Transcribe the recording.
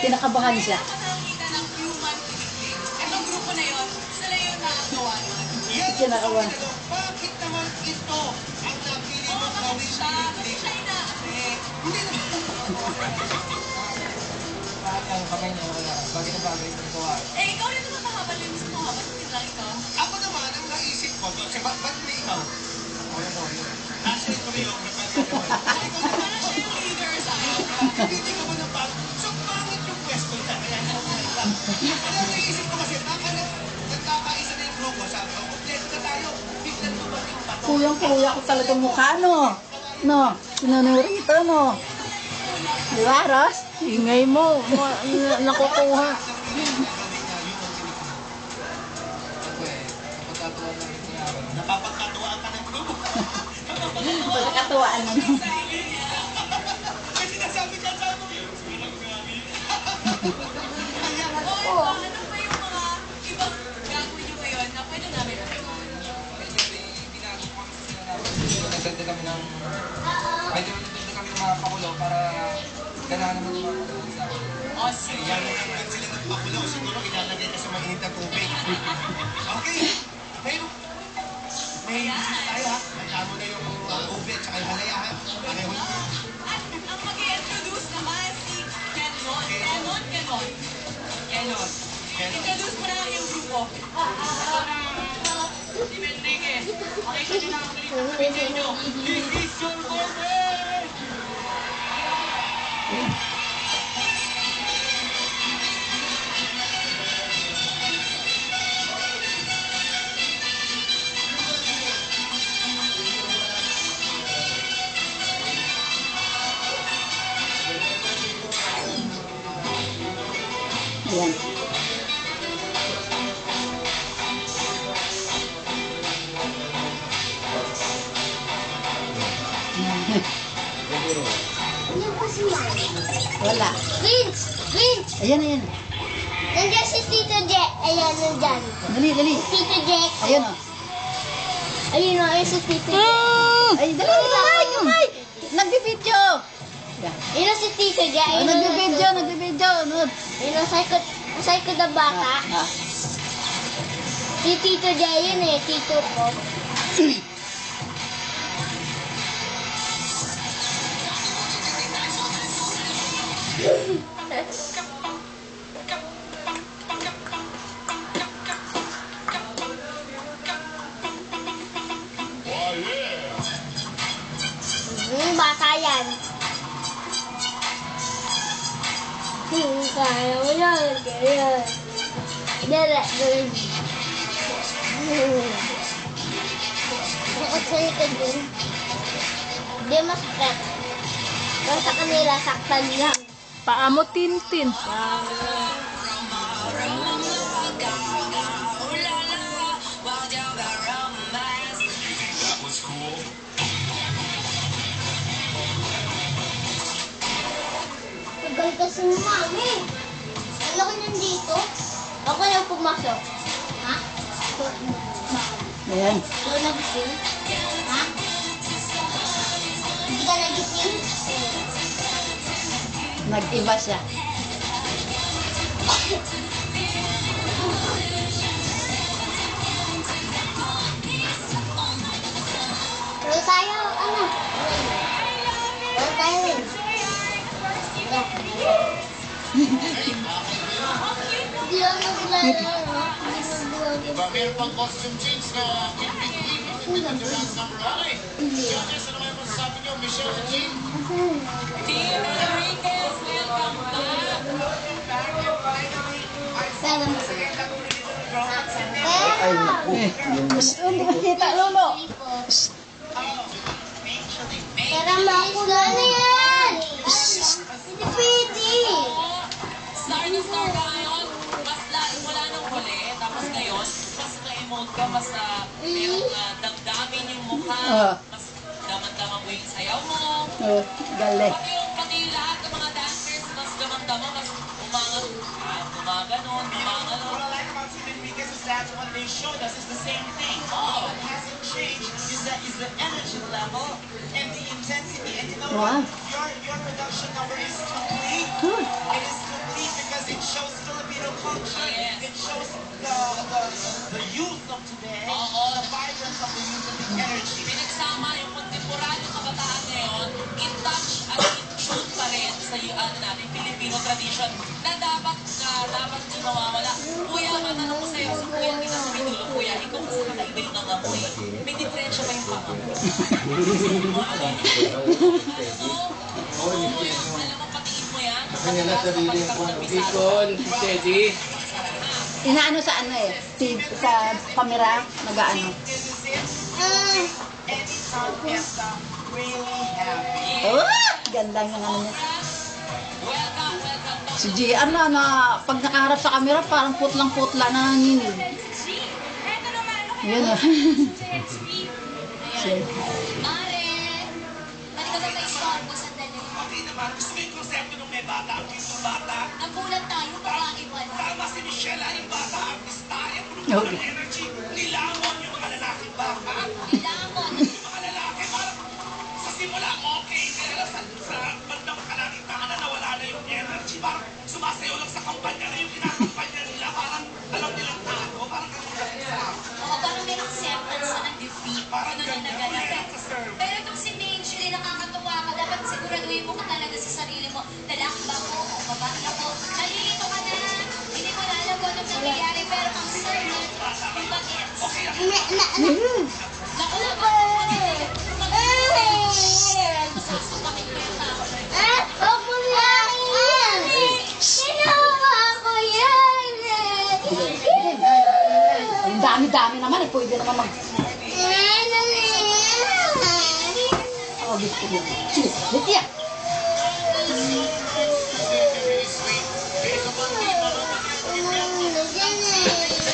kinakabahan siya. Itong grupo na yun, sila yung nakagawa nun. Kinakabahan. Bakit naman ito ang napili mo gawin Siya na. Hindi na. Ang kamay niya, wala. Bagay na bagay sa gawa. Ikaw rin naman mahabal yung gusto mo habal. Hindi lang ikaw. Ako naman, ang naisip ko, ba't na ikaw? Nasa ito yung Siya yung leader sa akin. hindi ka ba ng bago? So, pangit yung pwesto niya. Kaya ako ngayon lang. Kaya naisip ko kasi, nagkakaisa na yung grupo. Sabi ko, kompleto na tayo. Tignan mo ba yung pato? Kuyang-kuya ko talaga mukha, no? No? Sinunurito, no? Di ba, Ross? Ingay mo. Nakukuha. Napapagkatuwaan ka ng grupo. Pagkakatuwaan na, no? Kasi nasabi ka sa mo. Oh, ano pa yung mga ibang gagawin nyo ngayon na pwede namin Nagdagdag kami ng... Pwede nagdagdag kami ng mga pakulo para ganahan naman yung mga pakulo sa akin. Oh, sige. Yan ang sila nagpakulo. Siguro ilalagay ka sa mainit na tubig. Okay. May tayo ha. Nagkamo na yung ube at saka yung halaya ha. Pareho na. At ang mag-i-introduce naman si Kenon. Introduce mo na lang yung grupo. Si Enriquez. Pakita nyo lang ang video nyo. This is your birthday! Ayan. Ano po si Mami? Wala. Vince! Vince! Ayan, ayan. Nandiyan si Tito Jack. Ayan, nandyan. Dali, dali. Tito Jack. Ayun, oh. Ayun o, ayun si Tito Jack. Ay, dali, kamay, kamay. Nagbibidyo. Ayun o si Tito Jack. Ayun o, Nagbibidyo, nagbibidyo. ayun o, sa ikot na baka. Si Tito Jack, yun eh, Tito ko. Bata yan. Kaya mo yan. Kaya. Dala. Bakit sa'yo ka dun? Hindi masakit. Pero sa kanila, saktan lang. Paa mo, Tintin. Tagal kasi ni Mami. Alam ko nandito. Ako yung pumasok. Ha? Ayan. Ikaw nagising? Ha? Hindi ka nagising? Nag-iba siya. Pero tayo, ano? Pero tayo. Hindi lang naglalaro. Diba, meron pang costume change na in between. Hindi na dance number 1 Judges, ano naman masasabi niyo? Michelle and Jean? Team Enriquez, welcome back! Hindi ka kita, Lolo. Pero makula na yan! Hindi pwede! Star na star ka ngayon, mas wala nang huli, tapos ngayon, mas na-emote ka, mas meron na damdamin yung mukha, mas daman-daman mo yung sayaw mo. Galing. Pati lahat ng mga dancers, mas daman-daman, mas umaganon, umaganon. Wala lang naman si Enriquez that what they showed us is the same thing. What hasn't changed is the energy level and the intensity. And you know Wow. what? Your production number is complete. Good. It is complete because it shows Filipino culture. Yes. It shows the youth of today. Oo. The vibrance of the youth and the energy. Pinagsama yung kontemporanyo kabataan ngayon, in-touch at in-tune pa rin sa natin, Filipino tradition na dapat di mawawala. Kuya, matanong ko sa'yo, sa kuya, hindi ka sumitulo, kuya, ikaw kasi kakaiba yung nangamoy. May diferensya ba yung pangamoy? Alam mo, patingin mo yan. Kanya na sarili yung Bicol, Teddy. Inaano sa ano eh, sa camera, nag-ano. Anytime Fiesta, really happy. Oh, ganda ng ano niya. Welcome, welcome. Si JR na pag nakaharap sa camera, parang putlang-putla na nanginig. Yun ah. Siya. Mare, balik ka ba may istorbo sandali? Okay naman, gusto mo yung konsepto ng may bata, ang cute ng bata? Nagulat tayo, babae pala. Tama si Michelle, yung bata, artista, yung puno Okay. ng energy. Nilamon yung mga lalaking baka. Kailangan. Yung mga lalaki, parang sa simula, okay. Kaya lang sa bandang kalagitnaan na nawala na yung energy. Parang sumasayaw lang sa kampanya na yung kinakampanya nila. Parang alam nilang tago. Parang kamulat sa Oo, parang may acceptance na ng defeat. Parang Ano na ganyan naganap. yan sa serve. Pero itong si Minchie, nakakatuwa ka. Dapat siguraduhin mo ka talaga sa sarili mo. Lalaki ba ako o babae ako? Nalilito ka na. Hindi mo na alam kung anong nangyayari. Pero ang certain, yung bakit. Naku na ba? Masasapakin ko yung tao. Ako yan! Ginawa ko yan! Ang dami-dami naman eh, pwede naman mag... Oh, gusto ko. Sige, dito yan.